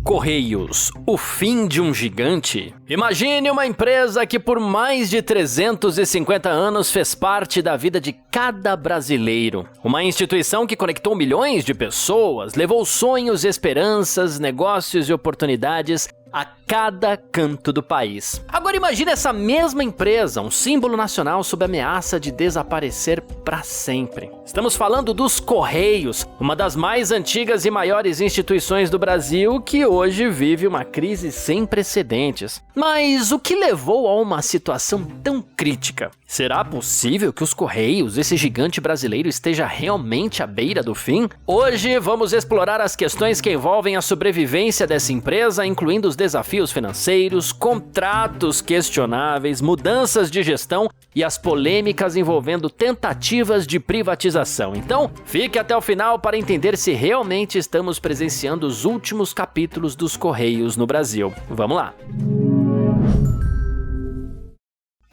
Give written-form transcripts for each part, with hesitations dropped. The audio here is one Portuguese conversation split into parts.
Correios, o fim de um gigante? Imagine uma empresa que por mais de 350 anos fez parte da vida de cada brasileiro. Uma instituição que conectou milhões de pessoas, levou sonhos, esperanças, negócios e oportunidades a cada canto do país. Agora imagine essa mesma empresa, um símbolo nacional sob ameaça de desaparecer para sempre. Estamos falando dos Correios, uma das mais antigas e maiores instituições do Brasil que hoje vive uma crise sem precedentes. Mas o que levou a uma situação tão crítica? Será possível que os Correios, esse gigante brasileiro, esteja realmente à beira do fim? Hoje vamos explorar as questões que envolvem a sobrevivência dessa empresa, incluindo os desafios financeiros, contratos questionáveis, mudanças de gestão e as polêmicas envolvendo tentativas de privatização. Então, fique até o final para entender se realmente estamos presenciando os últimos capítulos dos Correios no Brasil. Vamos lá!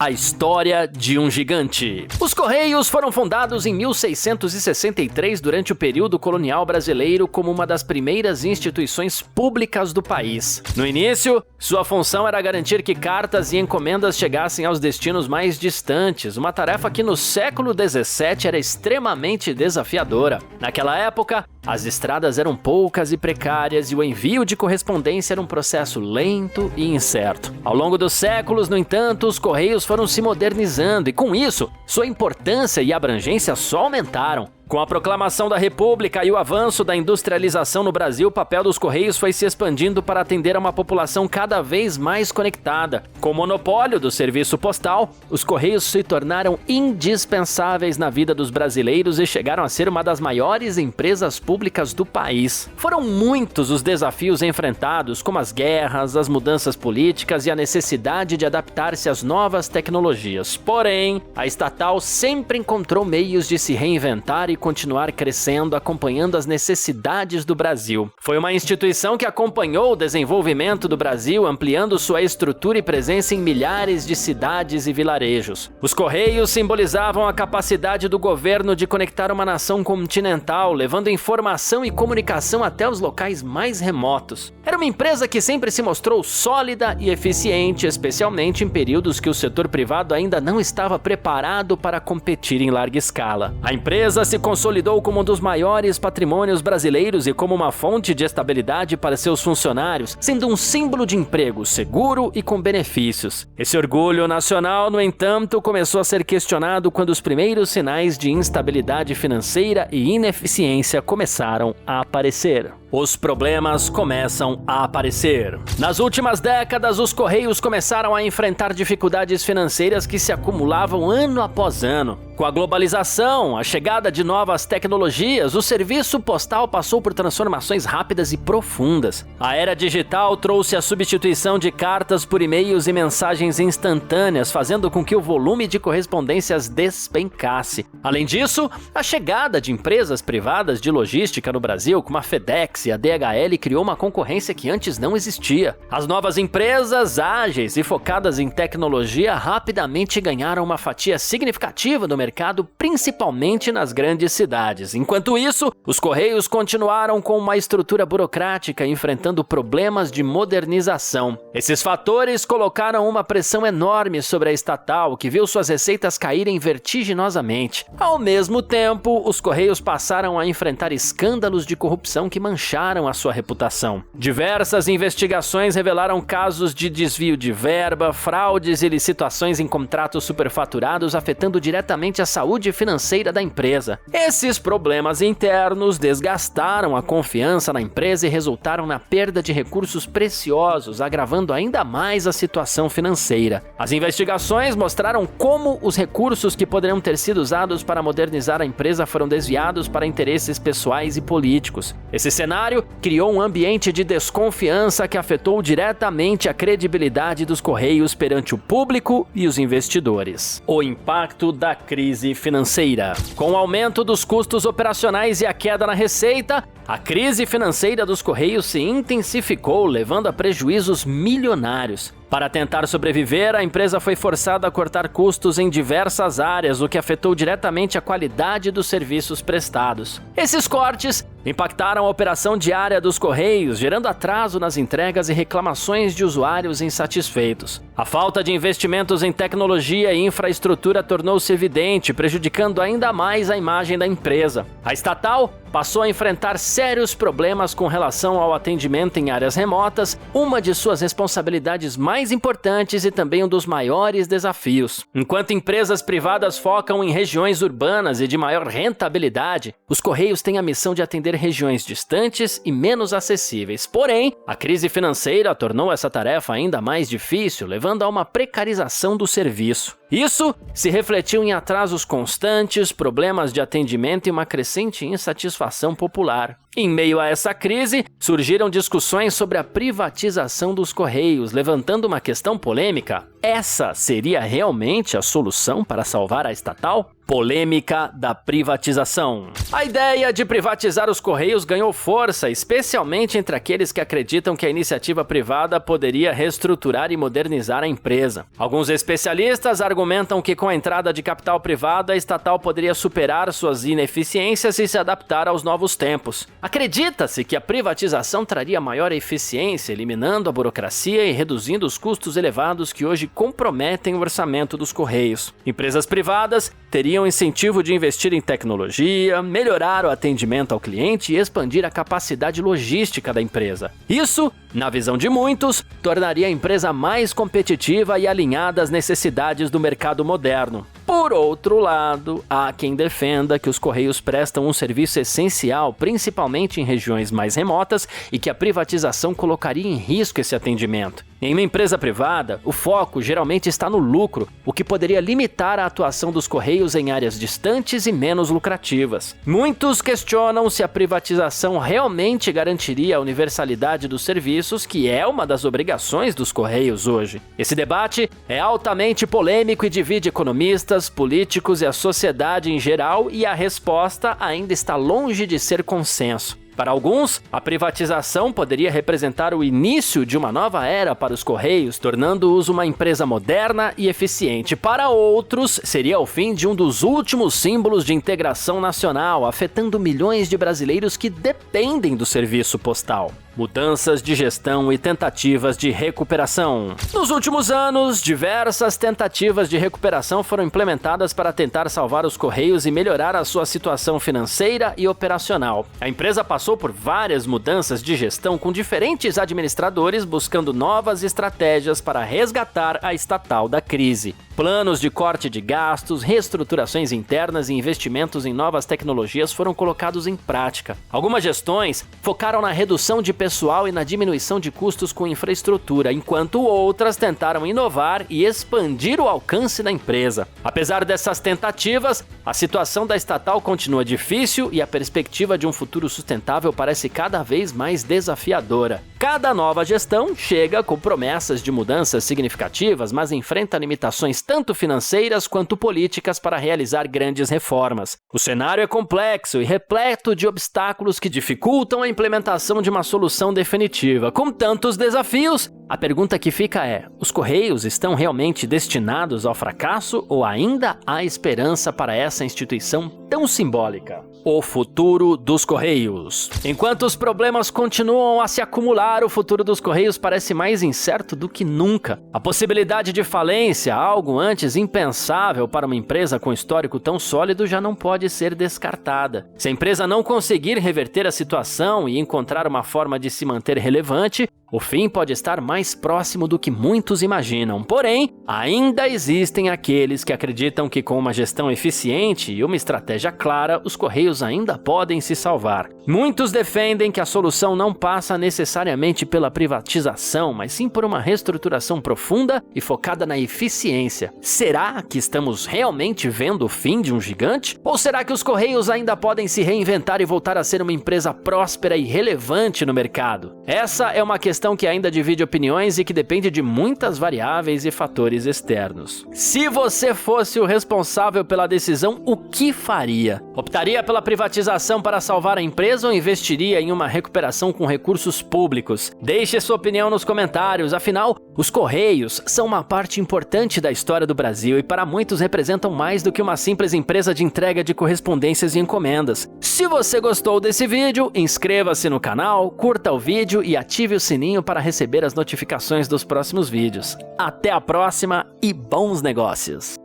A história de um gigante. Os Correios foram fundados em 1663 durante o período colonial brasileiro como uma das primeiras instituições públicas do país. No início, sua função era garantir que cartas e encomendas chegassem aos destinos mais distantes, uma tarefa que no século XVII era extremamente desafiadora. Naquela época, as estradas eram poucas e precárias e o envio de correspondência era um processo lento e incerto. Ao longo dos séculos, no entanto, os Correios foram se modernizando e, com isso, sua importância e abrangência só aumentaram. Com a proclamação da República e o avanço da industrialização no Brasil, o papel dos Correios foi se expandindo para atender a uma população cada vez mais conectada. Com o monopólio do serviço postal, os Correios se tornaram indispensáveis na vida dos brasileiros e chegaram a ser uma das maiores empresas públicas do país. Foram muitos os desafios enfrentados, como as guerras, as mudanças políticas e a necessidade de adaptar-se às novas tecnologias. Porém, a estatal sempre encontrou meios de se reinventar e continuar crescendo, acompanhando as necessidades do Brasil. Foi uma instituição que acompanhou o desenvolvimento do Brasil, ampliando sua estrutura e presença em milhares de cidades e vilarejos. Os Correios simbolizavam a capacidade do governo de conectar uma nação continental, levando informação e comunicação até os locais mais remotos. Era uma empresa que sempre se mostrou sólida e eficiente, especialmente em períodos que o setor privado ainda não estava preparado para competir em larga escala. A empresa se consolidou como um dos maiores patrimônios brasileiros e como uma fonte de estabilidade para seus funcionários, sendo um símbolo de emprego seguro e com benefícios. Esse orgulho nacional, no entanto, começou a ser questionado quando os primeiros sinais de instabilidade financeira e ineficiência começaram a aparecer. Os problemas começam a aparecer. Nas últimas décadas, os Correios começaram a enfrentar dificuldades financeiras que se acumulavam ano após ano. Com a globalização, a chegada de novas tecnologias, o serviço postal passou por transformações rápidas e profundas. A era digital trouxe a substituição de cartas por e-mails e mensagens instantâneas, fazendo com que o volume de correspondências despencasse. Além disso, a chegada de empresas privadas de logística no Brasil, como a FedEx e a DHL, criou uma concorrência que antes não existia. As novas empresas, ágeis e focadas em tecnologia, rapidamente ganharam uma fatia significativa do mercado, principalmente nas grandes cidades. Enquanto isso, os Correios continuaram com uma estrutura burocrática, enfrentando problemas de modernização. Esses fatores colocaram uma pressão enorme sobre a estatal, que viu suas receitas caírem vertiginosamente. Ao mesmo tempo, os Correios passaram a enfrentar escândalos de corrupção que mancharam a sua reputação. Diversas investigações revelaram casos de desvio de verba, fraudes e licitações em contratos superfaturados, afetando diretamente a saúde financeira da empresa. Esses problemas internos desgastaram a confiança na empresa e resultaram na perda de recursos preciosos, agravando ainda mais a situação financeira. As investigações mostraram como os recursos que poderiam ter sido usados para modernizar a empresa foram desviados para interesses pessoais e políticos. Esse cenário criou um ambiente de desconfiança que afetou diretamente a credibilidade dos Correios perante o público e os investidores. O impacto da crise financeira. Com o aumento dos custos operacionais e a queda na receita, a crise financeira dos Correios se intensificou, levando a prejuízos milionários. Para tentar sobreviver, a empresa foi forçada a cortar custos em diversas áreas, o que afetou diretamente a qualidade dos serviços prestados. Esses cortes impactaram a operação diária dos Correios, gerando atraso nas entregas e reclamações de usuários insatisfeitos. A falta de investimentos em tecnologia e infraestrutura tornou-se evidente, prejudicando ainda mais a imagem da empresa. A estatal passou a enfrentar sérios problemas com relação ao atendimento em áreas remotas, uma de suas responsabilidades mais importantes e também um dos maiores desafios. Enquanto empresas privadas focam em regiões urbanas e de maior rentabilidade, os Correios têm a missão de atender regiões distantes e menos acessíveis. Porém, a crise financeira tornou essa tarefa ainda mais difícil, levando a uma precarização do serviço. Isso se refletiu em atrasos constantes, problemas de atendimento e uma crescente insatisfação popular. Em meio a essa crise, surgiram discussões sobre a privatização dos Correios, levantando uma questão polêmica. Essa seria realmente a solução para salvar a estatal? Polêmica da privatização. A ideia de privatizar os Correios ganhou força, especialmente entre aqueles que acreditam que a iniciativa privada poderia reestruturar e modernizar a empresa. Alguns especialistas argumentam que com a entrada de capital privado, a estatal poderia superar suas ineficiências e se adaptar aos novos tempos. Acredita-se que a privatização traria maior eficiência, eliminando a burocracia e reduzindo os custos elevados que hoje comprometem o orçamento dos Correios. Empresas privadas teriam incentivo de investir em tecnologia, melhorar o atendimento ao cliente e expandir a capacidade logística da empresa. Isso, na visão de muitos, tornaria a empresa mais competitiva e alinhada às necessidades do mercado moderno. Por outro lado, há quem defenda que os Correios prestam um serviço essencial, principalmente em regiões mais remotas, e que a privatização colocaria em risco esse atendimento. Em uma empresa privada, o foco geralmente está no lucro, o que poderia limitar a atuação dos Correios em áreas distantes e menos lucrativas. Muitos questionam se a privatização realmente garantiria a universalidade dos serviços, que é uma das obrigações dos Correios hoje. Esse debate é altamente polêmico e divide economistas, políticos e a sociedade em geral, e a resposta ainda está longe de ser consenso. Para alguns, a privatização poderia representar o início de uma nova era para os Correios, tornando-os uma empresa moderna e eficiente. Para outros, seria o fim de um dos últimos símbolos de integração nacional, afetando milhões de brasileiros que dependem do serviço postal. Mudanças de gestão e tentativas de recuperação. Nos últimos anos, diversas tentativas de recuperação foram implementadas para tentar salvar os Correios e melhorar a sua situação financeira e operacional. A empresa passou por várias mudanças de gestão com diferentes administradores buscando novas estratégias para resgatar a estatal da crise. Planos de corte de gastos, reestruturações internas e investimentos em novas tecnologias foram colocados em prática. Algumas gestões focaram na redução de pessoal e na diminuição de custos com infraestrutura, enquanto outras tentaram inovar e expandir o alcance da empresa. Apesar dessas tentativas, a situação da estatal continua difícil e a perspectiva de um futuro sustentável parece cada vez mais desafiadora. Cada nova gestão chega com promessas de mudanças significativas, mas enfrenta limitações tanto financeiras quanto políticas para realizar grandes reformas. O cenário é complexo e repleto de obstáculos que dificultam a implementação de uma solução definitiva. Com tantos desafios, a pergunta que fica é: os Correios estão realmente destinados ao fracasso ou ainda há esperança para essa instituição tão simbólica? O futuro dos Correios. Enquanto os problemas continuam a se acumular, o futuro dos Correios parece mais incerto do que nunca. A possibilidade de falência, algo antes impensável para uma empresa com histórico tão sólido, já não pode ser descartada. Se a empresa não conseguir reverter a situação e encontrar uma forma de se manter relevante, o fim pode estar mais próximo do que muitos imaginam. Porém, ainda existem aqueles que acreditam que com uma gestão eficiente e uma estratégia clara, os Correios ainda podem se salvar. Muitos defendem que a solução não passa necessariamente pela privatização, mas sim por uma reestruturação profunda e focada na eficiência. Será que estamos realmente vendo o fim de um gigante? Ou será que os Correios ainda podem se reinventar e voltar a ser uma empresa próspera e relevante no mercado? Essa é uma questão questão que ainda divide opiniões e que depende de muitas variáveis e fatores externos. Se você fosse o responsável pela decisão, o que faria? Optaria pela privatização para salvar a empresa ou investiria em uma recuperação com recursos públicos? Deixe sua opinião nos comentários, afinal, os Correios são uma parte importante da história do Brasil e para muitos representam mais do que uma simples empresa de entrega de correspondências e encomendas. Se você gostou desse vídeo, inscreva-se no canal, curta o vídeo e ative o sininho para receber as notificações dos próximos vídeos. Até a próxima e bons negócios!